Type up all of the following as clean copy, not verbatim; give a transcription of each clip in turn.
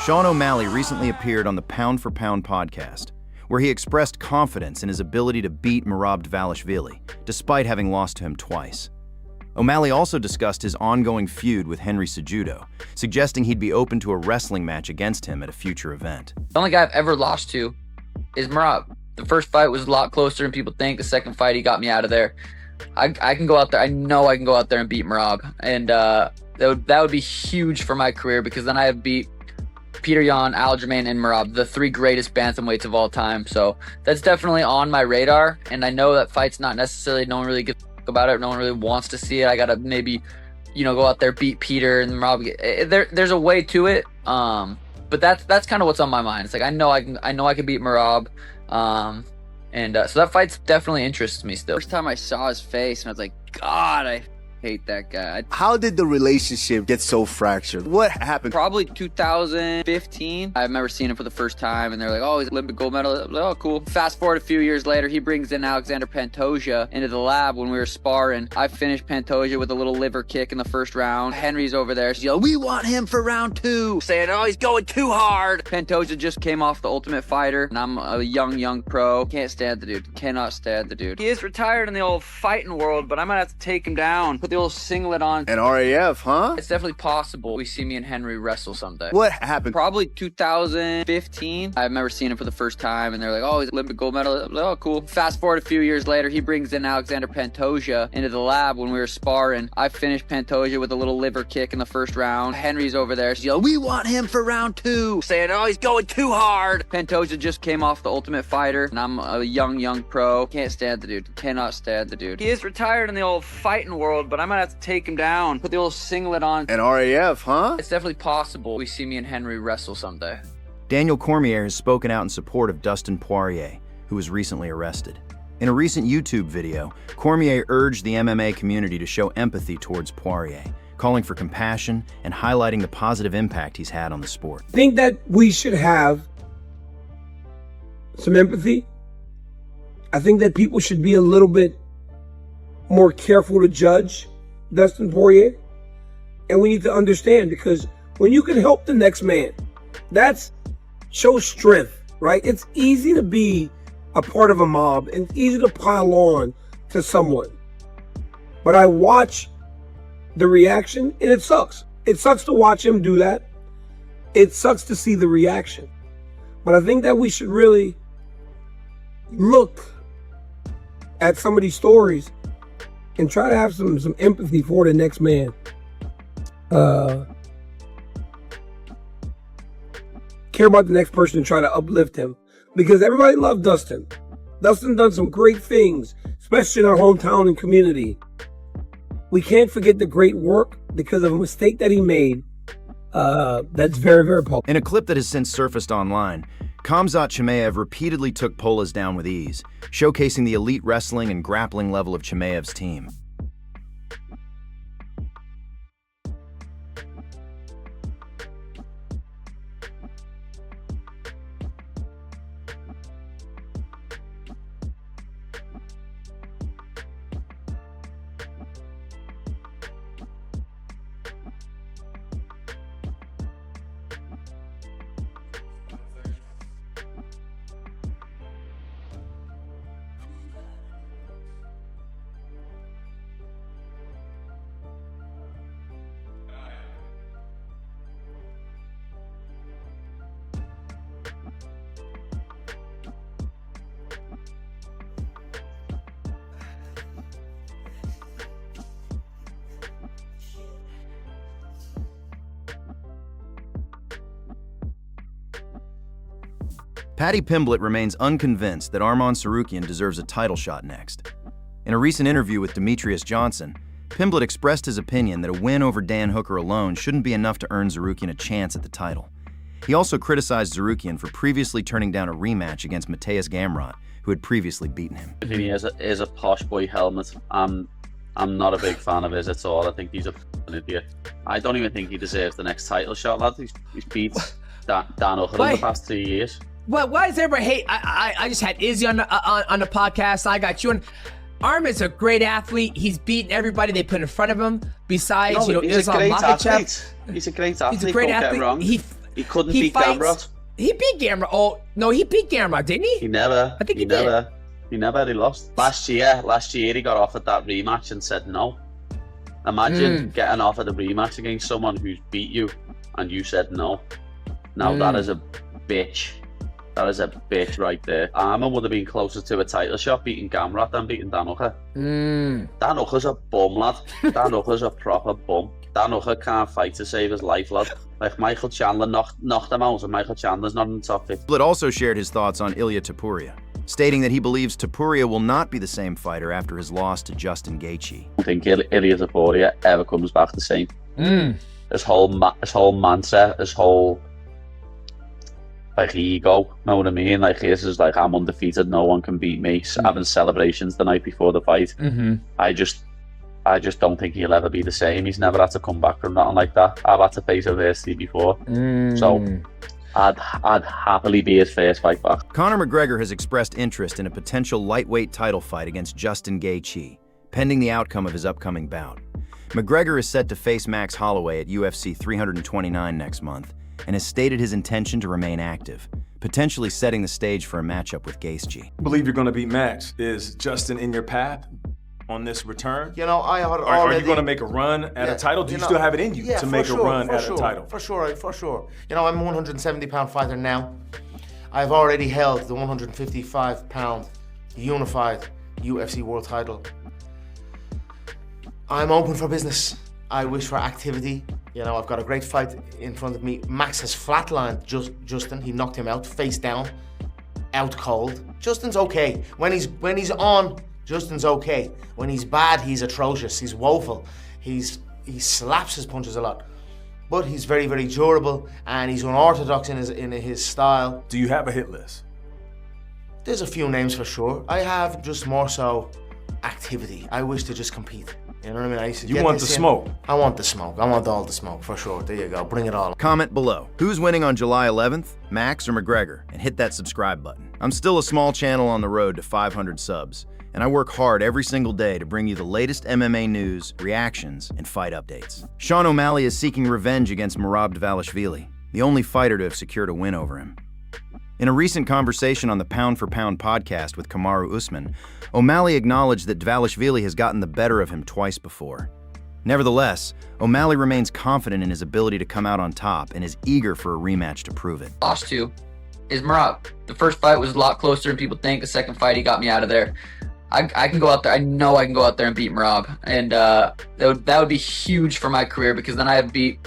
Sean O'Malley recently appeared on the Pound for Pound podcast, where he expressed confidence in his ability to beat Merab Dvalishvili, despite having lost to him twice. O'Malley also discussed his ongoing feud with Henry Cejudo, suggesting he'd be open to a wrestling match against him at a future event. The only guy I've ever lost to is Merab. The first fight was a lot closer than people think. The second fight, he got me out of there. I can go out there. I know I can go out there and beat Merab. And that would be huge for my career, because then I have beat Peter Yan, Aljamain, and Merab, the three greatest bantamweights of all time. So that's definitely on my radar. And I know that fight's not necessarily, no one really gives a fuck about it. No one really wants to see it. I got to maybe, go out there, beat Peter and Merab. There's a way to it. But that's kind of what's on my mind. It's like, I know I can beat Merab. So that fight definitely interests me still. First time I saw his face, and I was like, God, I hate that guy. How did the relationship get so fractured? What happened? Probably 2015. I remember seeing him for the first time, and they're like, oh, he's Olympic gold medalist. I was like, oh, cool. Fast forward a few years later, he brings in Alexander Pantoja into the lab when we were sparring. I finished Pantoja with a little liver kick in the first round. Henry's over there. She's like, we want him for round 2. Saying, oh, he's going too hard. Pantoja just came off the Ultimate Fighter, and I'm a young pro. Can't stand the dude. Cannot stand the dude. He is retired in the old fighting world, but I might have to take him down. Put the old singlet on. And RAF, huh? It's definitely possible we see me and Henry wrestle someday. What happened? Probably 2015. I remember seeing him for the first time, and they're like, oh, he's Olympic gold medalist. I was like, oh, cool. Fast forward a few years later, he brings in Alexander Pantoja into the lab when we were sparring. I finished Pantoja with a little liver kick in the first round. Henry's over there. She's like, we want him for round 2. Saying, oh, he's going too hard. Pantoja just came off the Ultimate Fighter, and I'm a young pro. Can't stand the dude. Cannot stand the dude. He is retired in the old fighting world, but I might have to take him down. Put the old singlet on. And RAF, huh? It's definitely possible we see me and Henry wrestle someday. Daniel Cormier has spoken out in support of Dustin Poirier, who was recently arrested. In a recent YouTube video, Cormier urged the MMA community to show empathy towards Poirier, calling for compassion and highlighting the positive impact he's had on the sport. I think that we should have some empathy. I think that people should be a little bit more careful to judge Dustin Poirier. And we need to understand, because when you can help the next man, that's shows strength, right? It's easy to be a part of a mob, and it's easy to pile on to someone. But I watch the reaction, and it sucks. It sucks to watch him do that. It sucks to see the reaction. But I think that we should really look at some of these stories and try to have some empathy for the next man. Care about the next person and try to uplift him, because everybody loved Dustin. Dustin done some great things, especially in our hometown and community. We can't forget the great work because of a mistake that he made. That's very, very popular. In a clip that has since surfaced online, Khamzat Chimaev repeatedly took Polas down with ease, showcasing the elite wrestling and grappling level of Chimaev's team. Paddy Pimblett remains unconvinced that Arman Tsarukyan deserves a title shot next. In a recent interview with Demetrius Johnson, Pimblett expressed his opinion that a win over Dan Hooker alone shouldn't be enough to earn Tsarukyan a chance at the title. He also criticized Tsarukyan for previously turning down a rematch against Mateusz Gamrot, who had previously beaten him. He is a posh boy helmet. I'm not a big fan of his at all. I think he's an idiot. I don't even think he deserves the next title shot. He's beat Dan Hooker in the past 2 years. Well, why does everybody hate? I just had Izzy on the podcast. I got you on. Arman's a great athlete. He's beaten everybody they put in front of him. Besides, he's Islam a great Makhachev. athlete. He's a great athlete. He's a great athlete. He couldn't beat Gamrot. He beat Gamrot. Oh no, he beat Gamrot, didn't he? He never. I think he never. did. He never. He lost last year. Last year he got offered that rematch and said no. Imagine getting offered a rematch against someone who's beat you and you said no. Now that is a bitch. That is a bitch right there. Arman would have been closer to a title shot beating Gamrot than beating Dan Hooker. Dan Hooker's a bum, lad. Dan Hooker's a proper bum. Dan Hooker can't fight to save his life, lad. Like Michael Chandler knocked him out, and Michael Chandler's not in the top 50. Pimblett also shared his thoughts on Ilia Topuria, stating that he believes Topuria will not be the same fighter after his loss to Justin Gaethje. I don't think Ilia Topuria ever comes back the same. His whole mindset, his whole like ego, know what I mean? Like his is like, I'm undefeated, no one can beat me. Having celebrations the night before the fight. I just don't think he'll ever be the same. He's never had to come back from nothing like that. I've had to face adversity before, so I'd happily be his first fight back. Conor McGregor has expressed interest in a potential lightweight title fight against Justin Gaethje, pending the outcome of his upcoming bout. McGregor is set to face Max Holloway at UFC 329 next month, and has stated his intention to remain active, potentially setting the stage for a matchup with Gaethje. I believe you're going to beat Max. Is Justin in your path on this return? You know, Are you going to make a run at a title? Do you still have it in you to make a run at a title? For sure. You know, I'm a 170-pound fighter now. I've already held the 155-pound unified UFC world title. I'm open for business. I wish for activity. You know, I've got a great fight in front of me. Max has flatlined Justin. He knocked him out, face down, out cold. Justin's okay. When he's on, Justin's okay. When he's bad, he's atrocious. He's woeful. He slaps his punches a lot. But he's very, very durable, and he's unorthodox in his style. Do you have a hit list? There's a few names for sure. I have just more so activity. I wish to just compete. You know what I mean? You want the smoke? I want the smoke. I want all the smoke, for sure. There you go. Bring it all. Comment below. Who's winning on July 11th, Max or McGregor? And hit that subscribe button. I'm still a small channel on the road to 500 subs, and I work hard every single day to bring you the latest MMA news, reactions, and fight updates. Sean O'Malley is seeking revenge against Merab Dvalishvili, the only fighter to have secured a win over him. In a recent conversation on the Pound for Pound podcast with Kamaru Usman, O'Malley acknowledged that Dvalishvili has gotten the better of him twice before. Nevertheless, O'Malley remains confident in his ability to come out on top and is eager for a rematch to prove it. Lost to is Merab. The first fight was a lot closer than people think. The second fight, he got me out of there. I can go out there. I know I can go out there and beat Merab, and that would be huge for my career, because then I have beat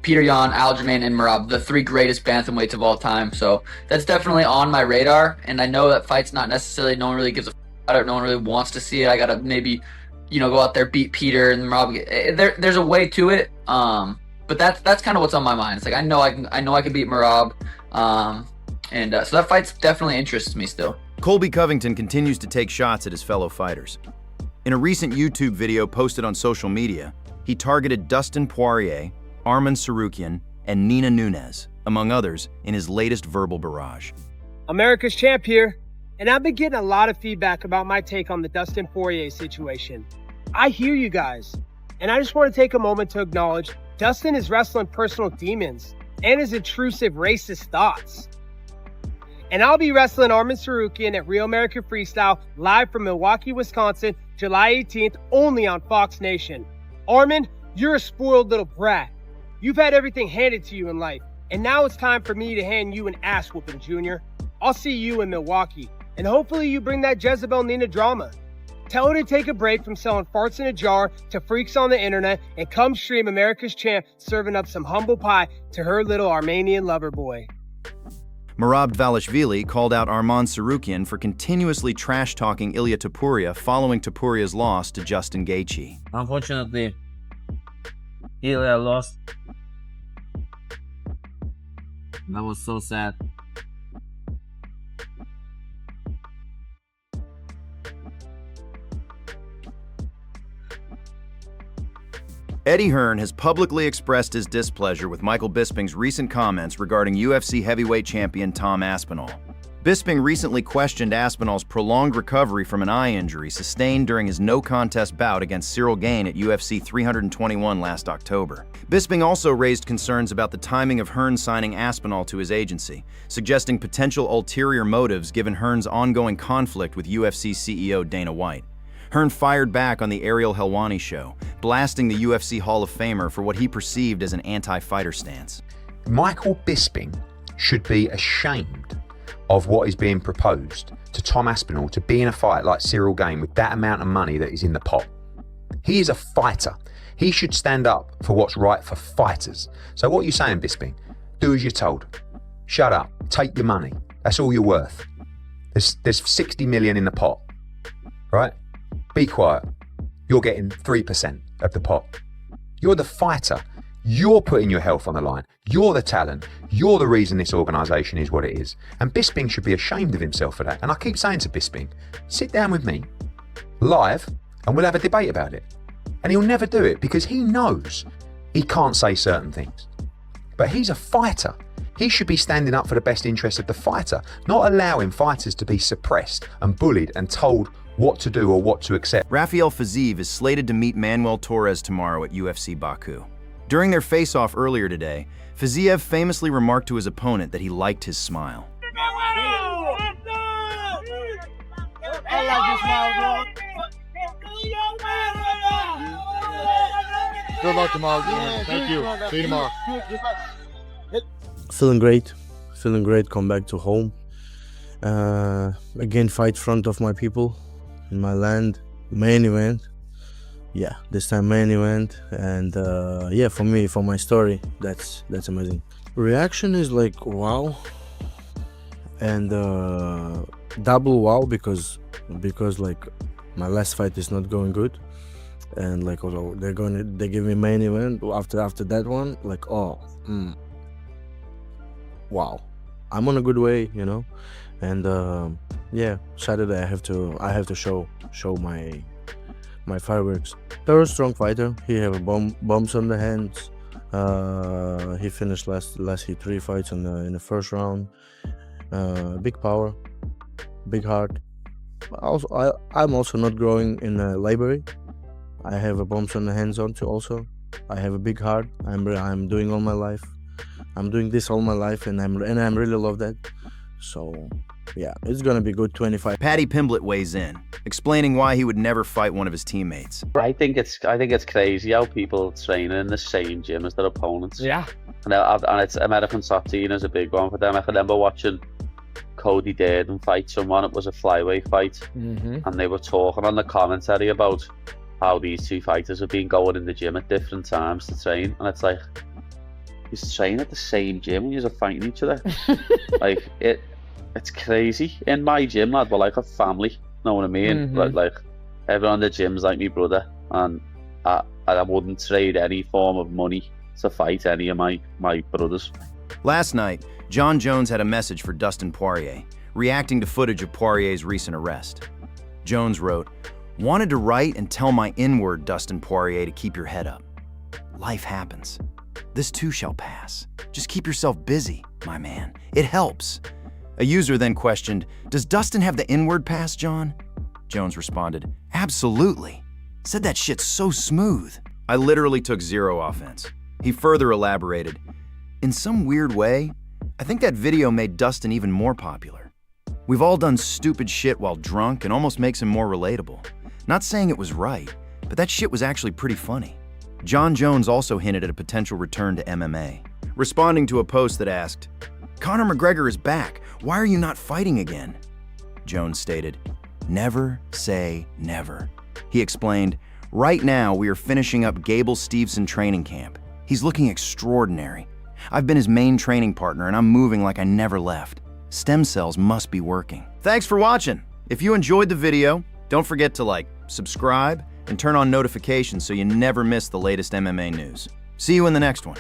Peter Yan, Aljamain, and Merab, the three greatest bantamweights of all time. So that's definitely on my radar, and I know that fight's not necessarily, no one really gives a about it, no one really wants to see it. I gotta maybe, go out there, beat Peter and Merab. There's a way to it, but that's kind of what's on my mind. It's like I know I can beat Merab, so that fight definitely interests me still. Colby Covington continues to take shots at his fellow fighters. In a recent YouTube video posted on social media, he targeted Dustin Poirier, Arman Tsarukyan, and Nina Nunes, among others, in his latest verbal barrage. America's champ here, and I've been getting a lot of feedback about my take on the Dustin Poirier situation. I hear you guys, and I just want to take a moment to acknowledge Dustin is wrestling personal demons and his intrusive racist thoughts. And I'll be wrestling Arman Tsarukyan at Real American Freestyle live from Milwaukee, Wisconsin, July 18th, only on Fox Nation. Arman, you're a spoiled little brat. You've had everything handed to you in life, and now it's time for me to hand you an ass whooping, Junior. I'll see you in Milwaukee, and hopefully you bring that Jezebel Nina drama. Tell her to take a break from selling farts in a jar to freaks on the internet and come stream America's champ serving up some humble pie to her little Armenian lover boy. Merab Dvalishvili called out Arman Tsarukyan for continuously trash-talking Ilia Topuria following Topuria's loss to Justin Gaethje. Unfortunately, Ilia lost. That was so sad. Eddie Hearn has publicly expressed his displeasure with Michael Bisping's recent comments regarding UFC heavyweight champion Tom Aspinall. Bisping recently questioned Aspinall's prolonged recovery from an eye injury sustained during his no-contest bout against Cyril Gane at UFC 321 last October. Bisping also raised concerns about the timing of Hearn signing Aspinall to his agency, suggesting potential ulterior motives given Hearn's ongoing conflict with UFC CEO Dana White. Hearn fired back on the Ariel Helwani show, blasting the UFC Hall of Famer for what he perceived as an anti-fighter stance. Michael Bisping should be ashamed of what is being proposed to Tom Aspinall to be in a fight like Cyril Gane with that amount of money that is in the pot. He is a fighter. He should stand up for what's right for fighters. So what are you saying, Bisping? Do as you're told. Shut up. Take your money. That's all you're worth. There's 60 million in the pot, right? Be quiet. You're getting 3% of the pot. You're the fighter. You're putting your health on the line. You're the talent. You're the reason this organisation is what it is. And Bisping should be ashamed of himself for that. And I keep saying to Bisping, sit down with me, live, and we'll have a debate about it. And he'll never do it because he knows he can't say certain things. But he's a fighter. He should be standing up for the best interest of the fighter, not allowing fighters to be suppressed and bullied and told what to do or what to accept. Rafael Fiziev is slated to meet Manuel Torres tomorrow at UFC Baku. During their face-off earlier today, Fiziev famously remarked to his opponent that he liked his smile. I like your smile, bro. Good luck tomorrow, man. Thank you. See you tomorrow. Feeling great. Come back to home. Again, fight front of my people in my land. Main event. Yeah, this time main event, and yeah, for me, for my story, that's amazing. Reaction is like wow, and double wow because like my last fight is not going good, and like although they give me main event after that one, like wow, I'm on a good way, you know, and yeah, Saturday I have to show my fireworks. Very strong fighter. He have bumps on the hands. He finished last 3 fights in the first round. Big power, big heart. I'm also not growing in a library. I have a bumps on the hands on too. Also, I have a big heart. I'm doing all my life. I'm doing this all my life, and I'm really love that. So yeah, it's gonna be good 25. Paddy Pimblett weighs in, explaining why he would never fight one of his teammates. I think it's crazy how people train in the same gym as their opponents. Yeah. And it's American top team is a big one for them. I can remember watching Cody Durden fight someone. It was a flyweight fight, and they were talking on the commentary about how these two fighters have been going in the gym at different times to train, and it's like you train at the same gym when you're fighting each other. Like it's crazy. In my gym, lad, we're like a family. Know what I mean? Like everyone in the gym's like me brother, and I wouldn't trade any form of money to fight any of my brothers. Last night, Jon Jones had a message for Dustin Poirier, reacting to footage of Poirier's recent arrest. Jones wrote, "Wanted to write and tell my inward Dustin Poirier to keep your head up. Life happens. This too shall pass. Just keep yourself busy, my man. It helps." A user then questioned, "Does Dustin have the inward pass, Jon?" Jones responded, "Absolutely. Said that shit so smooth. I literally took zero offense." He further elaborated, "In some weird way, I think that video made Dustin even more popular. We've all done stupid shit while drunk and almost makes him more relatable. Not saying it was right, but that shit was actually pretty funny." Jon Jones also hinted at a potential return to MMA, responding to a post that asked, "Conor McGregor is back. Why are you not fighting again?" Jones stated, "Never say never." He explained, "Right now we are finishing up Gable Steveson training camp. He's looking extraordinary. I've been his main training partner and I'm moving like I never left. Stem cells must be working." Thanks for watching. If you enjoyed the video, don't forget to like, subscribe, and turn on notifications so you never miss the latest MMA news. See you in the next one.